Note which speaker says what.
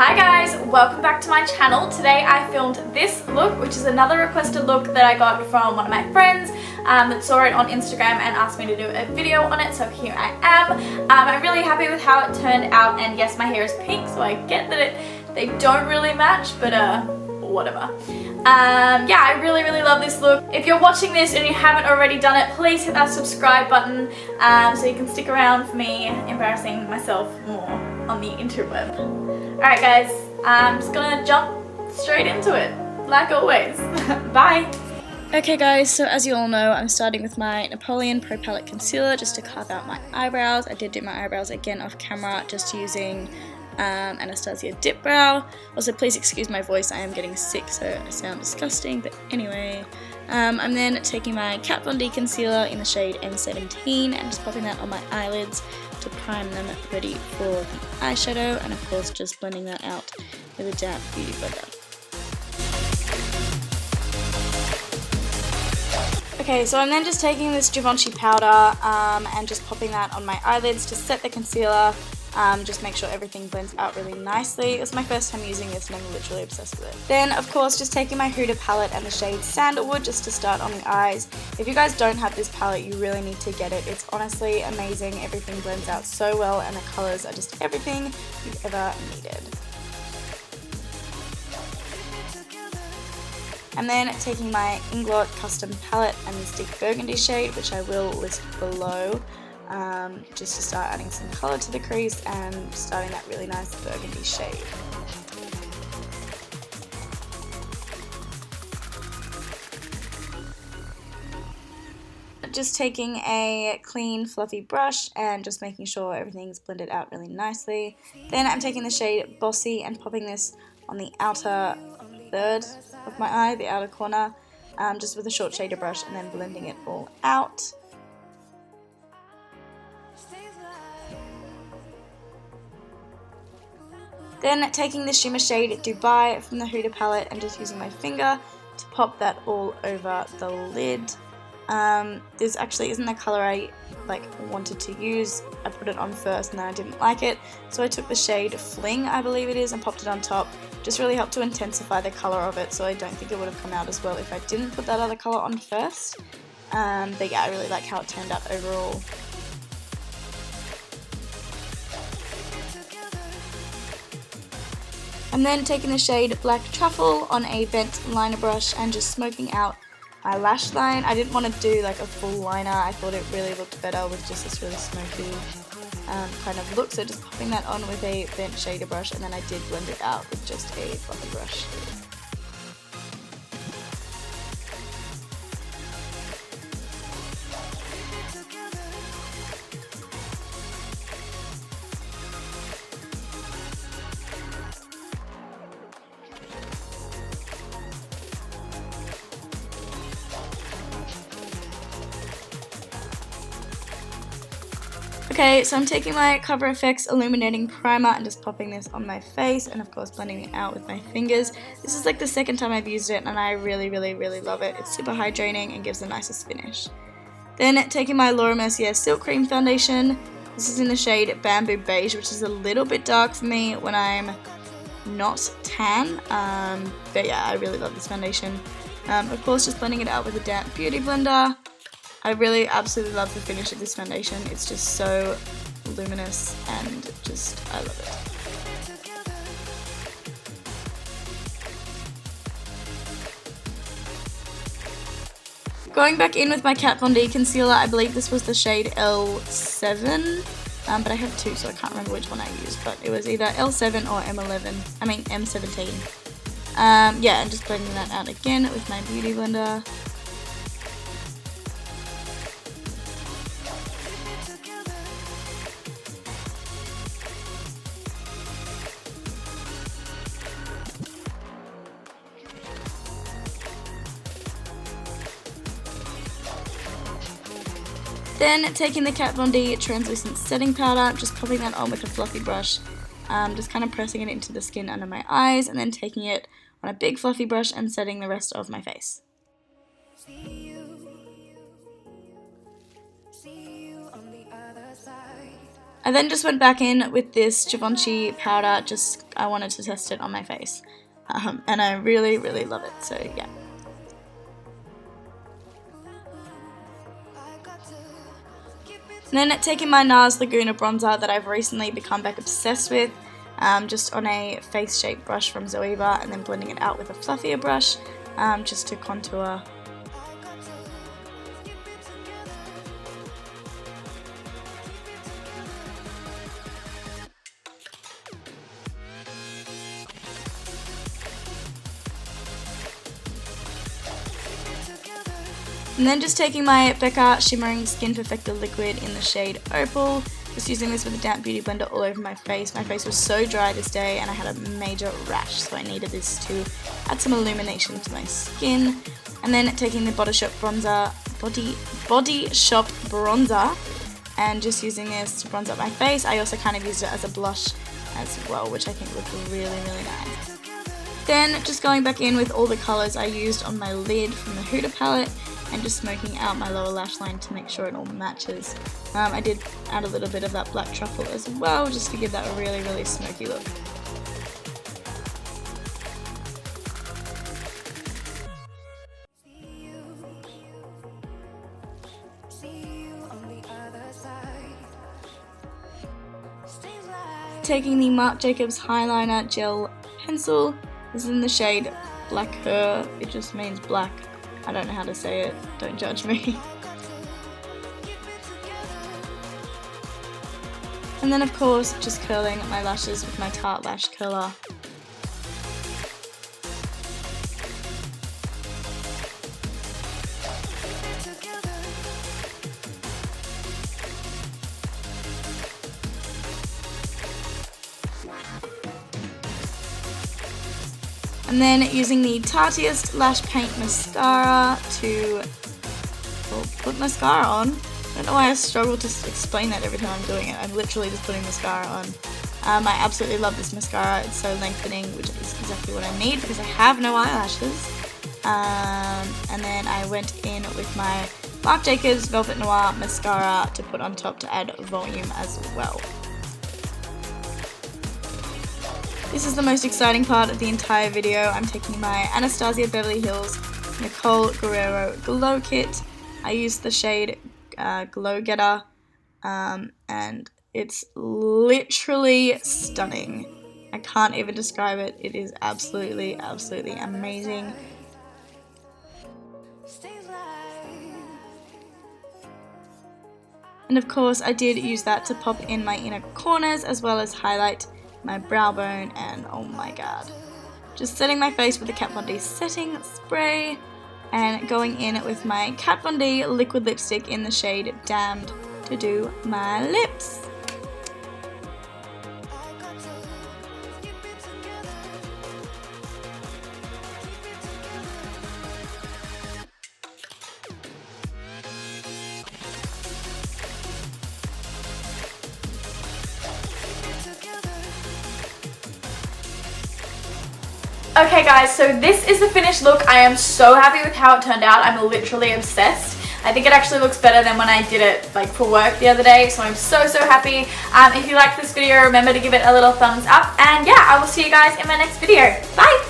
Speaker 1: Hi guys, welcome back to my channel. Today I filmed this look, which is another requested look that I got from one of my friends that saw it on Instagram and asked me to do a video on it, so here I am. I'm really happy with how it turned out, and yes, my hair is pink, so I get that they don't really match, but whatever. Yeah, I really love this look. If you're watching this and you haven't already done it, please hit that subscribe button so you can stick around for me embarrassing myself more on the interweb. Alright guys, I'm just gonna jump straight into it, like always. Bye! Okay guys, so as you all know, I'm starting with my Napoleon Pro Palette Concealer just to carve out my eyebrows. I did do my eyebrows again off camera, just using Anastasia Dip Brow. Also, please excuse my voice, I am getting sick, so I sound disgusting, but anyway. I'm then taking my Kat Von D Concealer in the shade M17 and just popping that on my eyelids to prime them ready for the eyeshadow, and of course just blending that out with a damp beauty blender. Okay, so I'm then just taking this Givenchy powder and just popping that on my eyelids to set the concealer. Just make sure everything blends out really nicely. It was my first time using this and I'm literally obsessed with it. Then of course just taking my Huda palette and the shade Sandalwood just to start on the eyes. If you guys don't have this palette, you really need to get it. It's honestly amazing. Everything blends out so well and the colours are just everything you've ever needed. I'm then taking my Inglot Custom palette and this deep burgundy shade, which I will list below. Just to start adding some colour to the crease and starting that really nice burgundy shade. Just taking a clean fluffy brush and just making sure everything's blended out really nicely. Then I'm taking the shade Bossy and popping this on the outer third of my eye, the outer corner, just with a short shader brush and then blending it all out. Then taking the shimmer shade Dubai from the Huda palette and just using my finger to pop that all over the lid. This actually isn't the colour I wanted to use. I put it on first and then I didn't like it, so I took the shade Fling, I believe it is, and popped it on top. Just really helped to intensify the colour of it, so I don't think it would have come out as well if I didn't put that other colour on first. But yeah, I really like how it turned out overall. I'm then taking the shade Black Truffle on a bent liner brush and just smoking out my lash line. I didn't want to do like a full liner, I thought it really looked better with just this really smoky kind of look, so just popping that on with a bent shader brush, and then I did blend it out with just a fluffy brush. Okay, so I'm taking my Cover FX Illuminating Primer and just popping this on my face and of course blending it out with my fingers. This is like the second time I've used it and I really love it. It's super hydrating and gives the nicest finish. Then taking my Laura Mercier Silk Cream Foundation. This is in the shade Bamboo Beige, which is a little bit dark for me when I'm not tan. But yeah, I really love this foundation. Of course, just blending it out with a damp beauty blender. I really absolutely love the finish of this foundation. It's just so luminous and just, I love it. Going back in with my Kat Von D concealer, I believe this was the shade L7, but I have two so I can't remember which one I used, but it was either L7 or M17. Yeah, and just blending that out again with my beauty blender. Then taking the Kat Von D translucent setting powder, just popping that on with a fluffy brush, just kind of pressing it into the skin under my eyes, and then taking it on a big fluffy brush and setting the rest of my face. See you on the other side. I then just went back in with this Givenchy powder, I wanted to test it on my face. And I really, really love it, so yeah. And then taking my NARS Laguna bronzer that I've recently become back obsessed with, just on a face shape brush from Zoeva, and then blending it out with a fluffier brush, just to contour. And then just taking my Becca Shimmering Skin Perfector liquid in the shade Opal, just using this with a damp beauty blender all over my face. My face was so dry this day and I had a major rash, so I needed this to add some illumination to my skin. And then taking the Body Shop bronzer, Body Shop bronzer, and just using this to bronze up my face. I also kind of used it as a blush as well, which I think looked really, really nice. Then just going back in with all the colours I used on my lid from the Huda palette, and just smoking out my lower lash line to make sure it all matches. I did add a little bit of that black truffle as well, just to give that a really, really smoky look. Taking the Marc Jacobs Highliner Gel Pencil, this is in the shade Black Her, it just means black. I don't know how to say it, don't judge me. And then of course, just curling my lashes with my Tarte Lash Curler. And then using the Tartiest Lash Paint Mascara to put mascara on. I don't know why I struggle to explain that every time I'm doing it. I'm literally just putting mascara on. I absolutely love this mascara. It's so lengthening, which is exactly what I need because I have no eyelashes. And then I went in with my Marc Jacobs Velvet Noir Mascara to put on top to add volume as well. This is the most exciting part of the entire video. I'm taking my Anastasia Beverly Hills Nicole Guerrero Glow Kit. I used the shade Glow Getter, and it's literally stunning. I can't even describe it. It is absolutely, absolutely amazing. And of course, I did use that to pop in my inner corners as well as highlight my brow bone, and oh my god. Just setting my face with the Kat Von D setting spray and going in with my Kat Von D liquid lipstick in the shade Damned to do my lips. Okay guys, so this is the finished look. I am so happy with how it turned out. I'm literally obsessed. I think it actually looks better than when I did it like for work the other day, so I'm so happy. If you liked this video, remember to give it a little thumbs up, and yeah, I will see you guys in my next video. Bye!